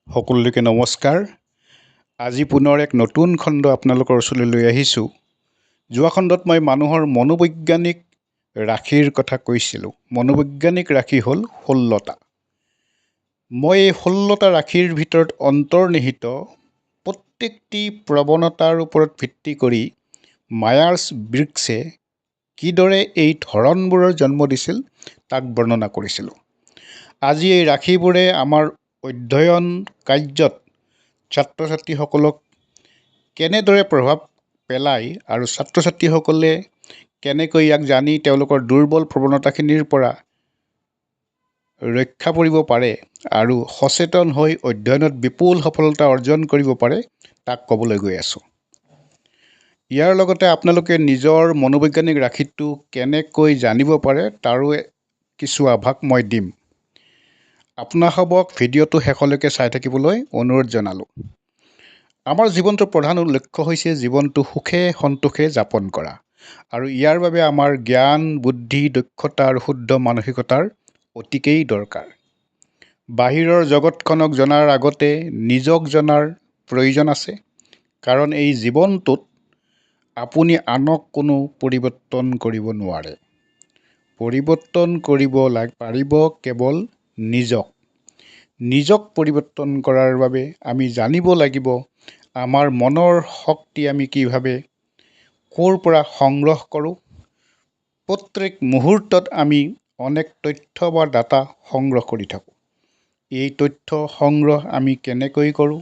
সকলোকে নমস্কাৰ। আজি পুনৰ এক নতুন খণ্ড আপোনালোকৰ ওচৰলৈ লৈ আহিছোঁ। যোৱা খণ্ডত মই মানুহৰ মনোবৈজ্ঞানিক ৰাশিৰ কথা কৈছিলোঁ। মনোবৈজ্ঞানিক ৰাশি হ'ল 16টা। মই এই 16টা ৰাশিৰ ভিতৰত অন্তৰ্নিহিত প্ৰত্যেকটি প্ৰৱণতাৰ ওপৰত ভিত্তি কৰি মায়াৰ্ছ ব্ৰিগছে কিদৰে এই ধৰণবোৰৰ জন্ম দিছিল তাক বৰ্ণনা কৰিছিলোঁ। আজি এই ৰাশিবোৰে আমাৰ অধ্যয়ন কাৰ্যত ছাত্ৰ ছাত্ৰীসকলক কেনেদৰে প্ৰভাৱ পেলায় আৰু ছাত্ৰ ছাত্ৰীসকলে কেনেকৈ ইয়াক জানি তেওঁলোকৰ দুৰ্বল প্ৰৱণতাখিনিৰ পৰা ৰক্ষা পৰিব পাৰে আৰু সচেতন হৈ অধ্যয়নত বিপুল সফলতা অৰ্জন কৰিব পাৰে তাক ক'বলৈ গৈ আছোঁ। ইয়াৰ লগতে আপোনালোকে নিজৰ মনোবৈজ্ঞানিক ৰাশিটো কেনেকৈ জানিব পাৰে তাৰো কিছু আভাস মই দিম। আপোনাসৱক ভিডিঅ'টো শেষলৈকে চাই থাকিবলৈ অনুৰোধ জনালোঁ। আমাৰ জীৱনটোৰ প্ৰধান লক্ষ্য হৈছে জীৱনটো সুখে সন্তোষে যাপন কৰা আৰু ইয়াৰ বাবে আমাৰ জ্ঞান বুদ্ধি দক্ষতা আৰু শুদ্ধ মানসিকতাৰ অতিকেই দৰকাৰ। বাহিৰৰ জগতখনক জনাৰ আগতে নিজক জনাৰ প্ৰয়োজন আছে, কাৰণ এই জীৱনটোত আপুনি আনক কোনো পৰিৱৰ্তন কৰিব নোৱাৰে। পৰিৱৰ্তন কৰিব পাৰিব কেৱল নিজক পৰিৱৰ্তন কৰাৰ বাবে আমি জানিব লাগিব আমাৰ মনৰ শক্তি আমি কিভাৱে ক'ৰ পৰা সংগ্ৰহ কৰোঁ। প্ৰত্যেক মুহূৰ্তত আমি অনেক তথ্য বা ডাটা সংগ্ৰহ কৰি থাকোঁ। এই তথ্য সংগ্ৰহ আমি কেনেকৈ কৰোঁ?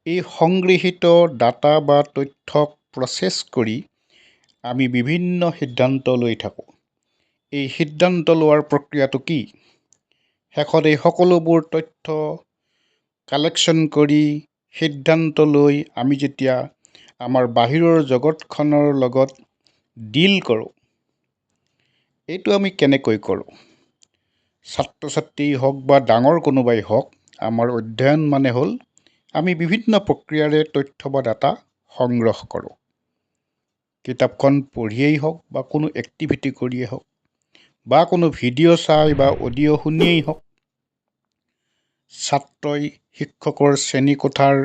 এই সংগৃহীত ডাটা বা তথ্যক প্ৰচেছ কৰি আমি বিভিন্ন সিদ্ধান্ত লৈ থাকোঁ। এই সিদ্ধান্ত লোৱাৰ প্ৰক্ৰিয়াটো কি? শেষত এই সকলোবোৰ তথ্য কালেকশ্যন কৰি সিদ্ধান্ত লৈ আমি যেতিয়া আমাৰ বাহিৰৰ জগতখনৰ লগত ডিল কৰোঁ, এইটো আমি কেনেকৈ কৰোঁ? ছাত্ৰ ছাত্ৰী হওক বা ডাঙৰ কোনোবাই হওক, আমাৰ অধ্যয়ন মানে হ'ল আমি বিভিন্ন প্ৰক্ৰিয়াৰে তথ্য বা ডাটা সংগ্ৰহ কৰোঁ। কিতাপখন পঢ়িয়েই হওক বা কোনো এক্টিভিটি কৰিয়েই হওক বা কোনো ভিডিঅ' চাই বা অডিঅ' শুনিয়েই হওক, ছাত্ৰই শিক্ষকৰ শ্ৰেণীকোঠাৰ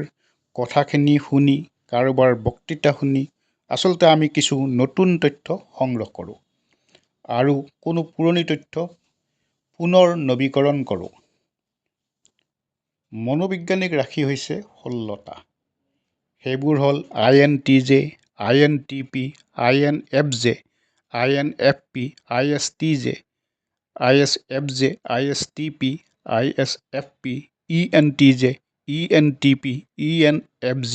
কথাখিনি শুনি কাৰোবাৰ বক্তৃতা শুনি আচলতে আমি কিছু নতুন তথ্য সংগ্ৰহ কৰোঁ আৰু কোনো পুৰণি তথ্য পুনৰ নৱীকৰণ কৰোঁ। মনোবৈজ্ঞানিক ৰাশি হৈছে 16টা। সেইবোৰ হ'ল INTJ, INTP, INFJ, INFP, ISTJ, ISFJ, ISTP, ISFP, ENTJ, ENTP, ENFJ,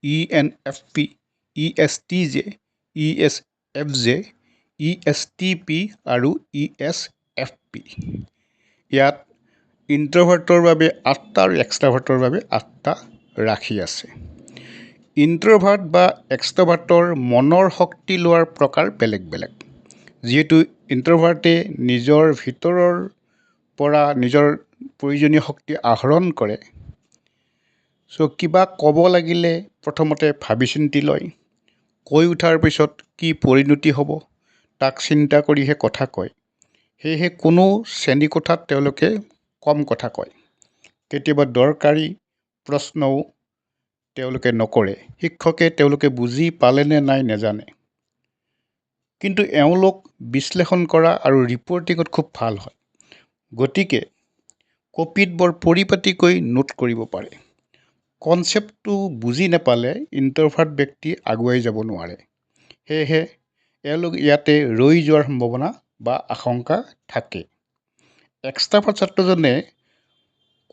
ENFP, ESTJ, ESFJ, ESTP আৰু ESFP। ইয়াত ইণ্ট্ৰভাৰ্টৰ বাবে 8টা আৰু এক্সট্ৰাভাৰ্টৰ বাবে 8টা ৰাশি আছে। ইণ্ট্ৰভাৰ্ট বা এক্সট্ৰাভাৰ্টৰ মনৰ শক্তি লোৱাৰ প্ৰকাৰ বেলেগ বেলেগ। যিহেতু ইণ্ট্ৰভাৰ্টে নিজৰ ভিতৰৰ পৰা নিজৰ প্ৰয়োজনীয় শক্তি আহৰণ কৰে, কিবা ক'ব লাগিলে প্ৰথমতে ভাবি চিন্তি লয়। কৈ উঠাৰ পিছত কি পৰিণতি হ'ব তাক চিন্তা কৰিহে কথা কয়। সেয়েহে কোনো শ্ৰেণীকোঠাত তেওঁলোকে কম কথা কয়। কেতিয়াবা দৰকাৰী প্ৰশ্নও তেওঁলোকে নকৰে। শিক্ষকে তেওঁলোকে বুজি পালে নে নাই নেজানে, কিন্তু এওঁলোক বিশ্লেষণ কৰা আৰু ৰিপৰ্টিঙত খুব ভাল হয়। গতিকে কপিত বৰ পৰিপাটিকৈ নোট কৰিব পাৰে। কনচেপ্টটো বুজি নাপালে ইণ্ট্ৰভাৰ্ট ব্যক্তি আগুৱাই যাব নোৱাৰে। সেয়েহে এওঁলোক ইয়াতে ৰৈ যোৱাৰ সম্ভাৱনা বা আশংকা থাকে। এক্সট্ৰাভাৰ্ট ছাত্ৰজনে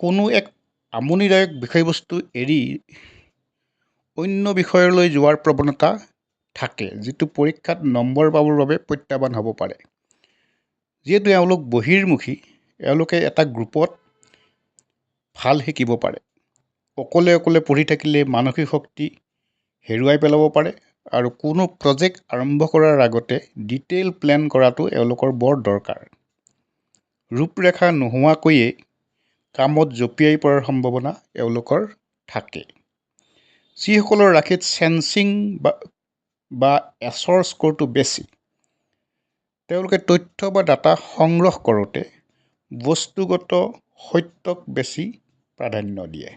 কোনো এক আমনিদায়ক বিষয়বস্তু এৰি অন্য বিষয়লৈ যোৱাৰ প্ৰৱণতা থাকে, যিটো পৰীক্ষাত নম্বৰ পাবৰ বাবে প্ৰত্যাহ্বান হ'ব পাৰে। যিহেতু এওঁলোক বহিৰ্মুখী, এওঁলোকে এটা গ্ৰুপত ভাল শিকিব পাৰে। অকলে অকলে পঢ়ি থাকিলে মানসিক শক্তি হেৰুৱাই পেলাব পাৰে আৰু কোনো প্ৰজেক্ট আৰম্ভ কৰাৰ আগতে ডিটেইল প্লেন কৰাটো এওঁলোকৰ বৰ দৰকাৰ। ৰূপৰেখা নোহোৱাকৈয়ে কামত জঁপিয়াই পৰাৰ সম্ভাৱনা এওঁলোকৰ থাকে। যিসকলৰ ৰাশিত চেন্সিং বা এছৰ স্ক'ৰটো বেছি, তেওঁলোকে তথ্য বা ডাটা সংগ্ৰহ কৰোঁতে বস্তুগত সত্যক বেছি প্ৰাধান্য দিয়ে।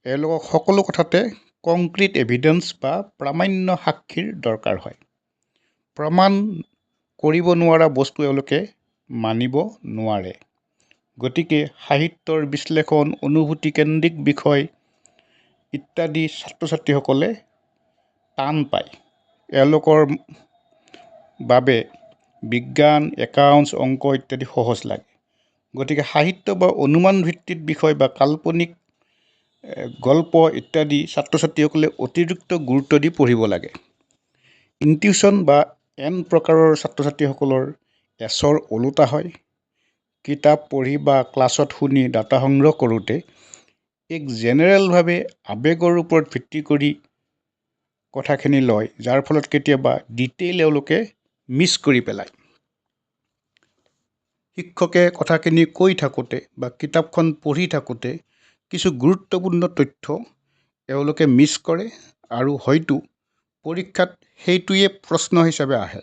এওঁলোকক সকলো কথাতে কংক্ৰিট এভিডেন্স বা প্ৰামাণ্য সাক্ষীৰ দৰকাৰ হয়। প্ৰমাণ কৰিব নোৱাৰা বস্তু এওঁলোকে মানিব নোৱাৰে। গতিকে সাহিত্যৰ বিশ্লেষণ, অনুভূতিকেন্দ্ৰিক বিষয় ইত্যাদি ছাত্ৰ ছাত্ৰীসকলে টান পায়। এওঁলোকৰ বাবে বিজ্ঞান, একাউণ্টছ, অংক ইত্যাদি সহজ লাগে। গতিকে সাহিত্য বা অনুমান ভিত্তিক বিষয় বা কাল্পনিক গল্প ইত্যাদি ছাত্ৰ ছাত্ৰীসকলে অতিৰিক্ত গুৰুত্ব দি পঢ়িব লাগে। ইনটিউশ্যন বা এন প্ৰকাৰৰ ছাত্ৰ ছাত্ৰীসকলৰ এছৰ ওলোটা হয়। কিতাপ পঢ়ি বা ক্লাছত শুনি ডাটা সংগ্ৰহ কৰোঁতে এক জেনেৰেলভাৱে আৱেগৰ ওপৰত ভিত্তি কৰি কথাখিনি লয়, যাৰ ফলত কেতিয়াবা ডিটেইল এওঁলোকে মিছ কৰি পেলায়। শিক্ষকে কথাখিনি কৈ থাকোঁতে বা কিতাপখন পঢ়ি থাকোঁতে কিছু গুৰুত্বপূৰ্ণ তথ্য এওঁলোকে মিছ কৰে আৰু হয়তো পৰীক্ষাত সেইটোৱে প্ৰশ্ন হিচাপে আহে।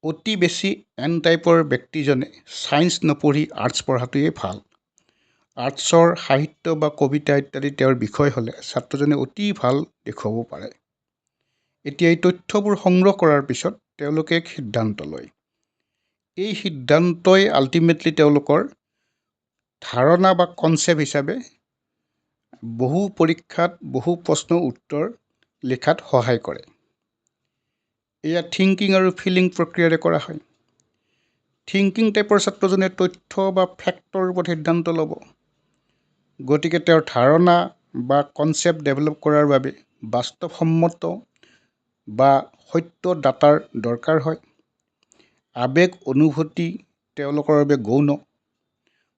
অতি বেছি এন টাইপৰ ব্যক্তিজনে ছায়েন্স নপঢ়ি আৰ্টছ পঢ়াটোৱেই ভাল। আৰ্টছৰ সাহিত্য বা কবিতা ইত্যাদি তেওঁৰ বিষয় হ'লে ছাত্ৰজনে অতি ভাল দেখুৱাব পাৰে। এতিয়া এই তথ্যবোৰ সংগ্ৰহ কৰাৰ পিছত তেওঁলোকে এক সিদ্ধান্ত লয়। এই সিদ্ধান্তই আল্টিমেটলি তেওঁলোকৰ ধাৰণা বা কনচেপ্ট হিচাপে বহু পৰীক্ষাত বহু প্ৰশ্নৰ উত্তৰ লিখাত সহায় কৰে। এয়া থিংকিং আৰু ফিলিং প্ৰক্ৰিয়াৰে কৰা হয়। থিংকিং টাইপৰ ছাত্ৰজনে তথ্য বা ফেক্টৰ ওপৰত সিদ্ধান্ত ল'ব। গতিকে তেওঁৰ ধাৰণা বা কনচেপ্ট ডেভেলপ কৰাৰ বাবে বাস্তৱসন্মত বা সত্য ডাটাৰ দৰকাৰ হয়। আৱেগ অনুভূতি তেওঁলোকৰ বাবে গৌণ।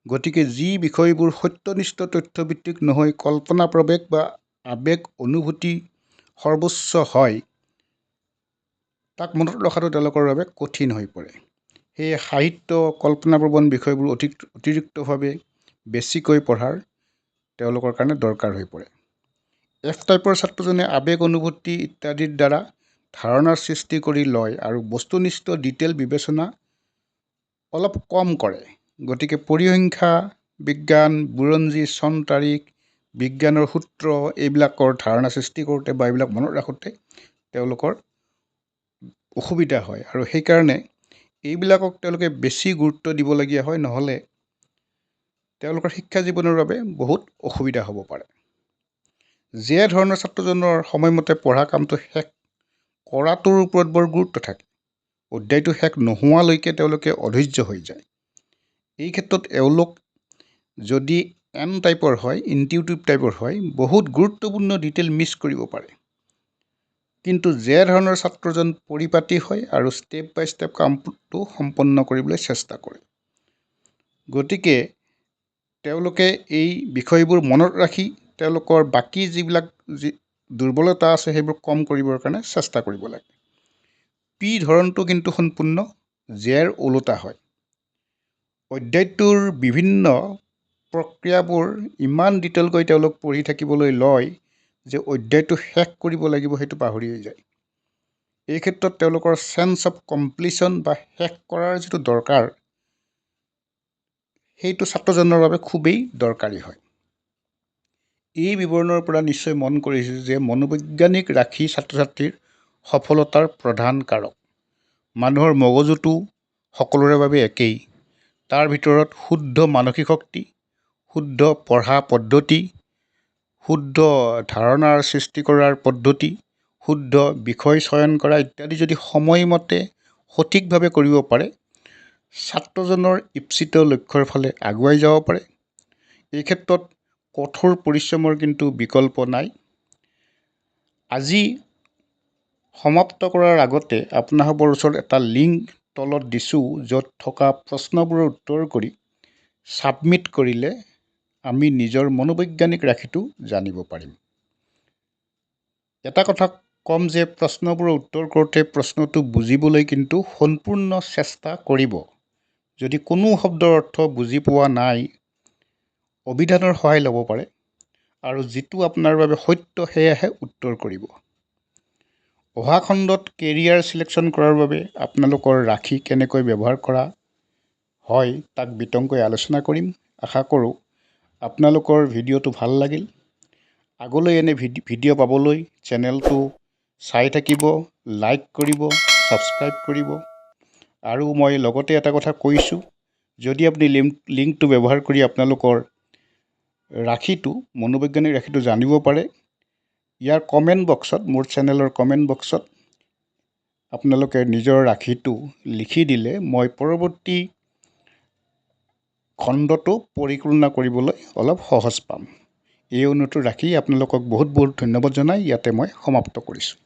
গতিকে যি বিষয়বোৰ সত্যনিষ্ঠ তথ্যভিত্তিক নহয়, কল্পনা প্ৰৱেশ বা আৱেগ অনুভূতি সৰ্বোচ্চ হয়, তাক মনত ৰখাটো তেওঁলোকৰ বাবে কঠিন হৈ পৰে। সেয়ে সাহিত্য, কল্পনাপ্ৰৱণ বিষয়বোৰ অতিৰিক্তভাৱে বেছিকৈ পঢ়াৰ তেওঁলোকৰ কাৰণে দৰকাৰ হৈ পৰে। এফ টাইপৰ ছাত্ৰজনে আৱেগ অনুভূতি ইত্যাদিৰ দ্বাৰা ধাৰণাৰ সৃষ্টি কৰি লয় আৰু বস্তুনিষ্ঠ ডিটেইল বিবেচনা অলপ কম কৰে। গতিকে পৰিসংখ্যা, বিজ্ঞান, বুৰঞ্জী, চন তাৰিখ, বিজ্ঞানৰ সূত্ৰ এইবিলাকৰ ধাৰণা সৃষ্টি কৰোঁতে বা এইবিলাক মনত ৰাখোঁতে তেওঁলোকৰ অসুবিধা হয় আৰু সেইকাৰণে এইবিলাকক তেওঁলোকে বেছি গুৰুত্ব দিবলগীয়া হয়, নহ'লে তেওঁলোকৰ শিক্ষা জীৱনৰ বাবে বহুত অসুবিধা হ'ব পাৰে। যে ধৰণৰ ছাত্ৰজনৰ সময়মতে পঢ়া কামটো শেষ কৰাটোৰ ওপৰত বৰ গুৰুত্ব থাকে। অধ্যায়টো শেষ নোহোৱালৈকে তেওঁলোকে অধৈৰ্য হৈ যায়। এই ক্ষেত্ৰত এওঁলোক যদি এন টাইপৰ হয়, ইনটিউটিভ টাইপৰ হয়, বহুত গুৰুত্বপূৰ্ণ ডিটেইল মিছ কৰিব পাৰে। কিন্তু যে ধৰণৰ ছাত্ৰজন পৰিপাটি হয় আৰু ষ্টেপ বাই ষ্টেপ কামটো সম্পন্ন কৰিবলৈ চেষ্টা কৰে। গতিকে তেওঁলোকে এই বিষয়বোৰ মনত ৰাখি তেওঁলোকৰ বাকী যিবিলাক দুৰ্বলতা আছে সেইবোৰ কম কৰিবৰ কাৰণে চেষ্টা কৰিব লাগে। পি ধৰণটো কিন্তু সম্পূৰ্ণ জেৰ ওলোটা হয়। অধ্যায়টোৰ বিভিন্ন প্ৰক্ৰিয়াবোৰ ইমান ডিটেইলকৈ তেওঁলোক পঢ়ি থাকিবলৈ লয় যে অধ্যায়টো শেষ কৰিব লাগিব সেইটো পাহৰিয়ে যায়। এই ক্ষেত্ৰত তেওঁলোকৰ চেন্স অফ কমপ্লিশ্যন বা শেষ কৰাৰ যিটো দৰকাৰ, সেইটো ছাত্ৰজনৰ বাবে খুবেই দৰকাৰী হয়। এই বিৱৰণৰ পৰা নিশ্চয় মন কৰিছে যে মনোবৈজ্ঞানিক ৰাশি ছাত্ৰ ছাত্ৰীৰ সফলতাৰ প্ৰধান কাৰক। মানুহৰ মগজুটো সকলোৰে বাবে একেই। তাৰ ভিতৰত শুদ্ধ মানসিক শক্তি, শুদ্ধ পঢ়া পদ্ধতি, শুদ্ধ ধাৰণাৰ সৃষ্টি কৰাৰ পদ্ধতি, শুদ্ধ বিষয় চয়ন কৰা ইত্যাদি যদি সময়মতে সঠিকভাৱে কৰিব পাৰে, ছাত্ৰজনৰ ইপ্সিত লক্ষ্যৰ ফালে আগুৱাই যাব পাৰে। এই ক্ষেত্ৰত কঠোৰ পৰিশ্ৰমৰ কিন্তু বিকল্প নাই। আজি সমাপ্ত কৰাৰ আগতে আপোনালোকৰ ওচৰত এটা লিংক তলত দিছোঁ, য'ত থকা প্ৰশ্নবোৰৰ উত্তৰ কৰি ছাবমিট কৰিলে আমি নিজৰ মনোবৈজ্ঞানিক ৰাশিটো জানিব পাৰিম। এটা কথা ক'ম যে প্ৰশ্নবোৰৰ উত্তৰ কৰোঁতে প্ৰশ্নটো বুজিবলৈ কিন্তু সম্পূৰ্ণ চেষ্টা কৰিব। যদি কোনো শব্দৰ অৰ্থ বুজি পোৱা নাই, অভিধানৰ সহায় ল'ব পাৰে আৰু যিটো আপোনাৰ বাবে সত্য সেয়াহে উত্তৰ কৰিব। অহা খণ্ডত কেৰিয়াৰ চিলেকশ্যন কৰাৰ বাবে আপোনালোকৰ ৰাশি কেনেকৈ ব্যৱহাৰ কৰা হয় তাক বিতংকৈ আলোচনা কৰিম। আশা কৰোঁ আপোনালোকৰ ভিডিঅ'টো ভাল লাগিল। আগলৈ এনে ভিডিঅ' পাবলৈ চেনেলটো চাই থাকিব, লাইক কৰিব, ছাবস্ক্ৰাইব কৰিব। আৰু মই লগতে এটা কথা কৈছোঁ, যদি আপুনি লিংকটো ব্যৱহাৰ কৰি আপোনালোকৰ ৰাশিটো, মনোবৈজ্ঞানিক ৰাশিটো জানিব পাৰে, ইয়াৰ কমেণ্ট বক্সত, মোৰ চেনেলৰ কমেণ্ট বক্সত আপোনালোকে নিজৰ ৰাশিটো লিখি দিলে মই পৰৱৰ্তী খণ্ডটো পৰিপূৰ্ণ কৰিবলৈ অলপ সহজ পাম। এই অনুৰোধটো ৰাখি আপোনালোকক বহুত বহুত ধন্যবাদ জনাই ইয়াতে মই সমাপ্ত কৰিছোঁ।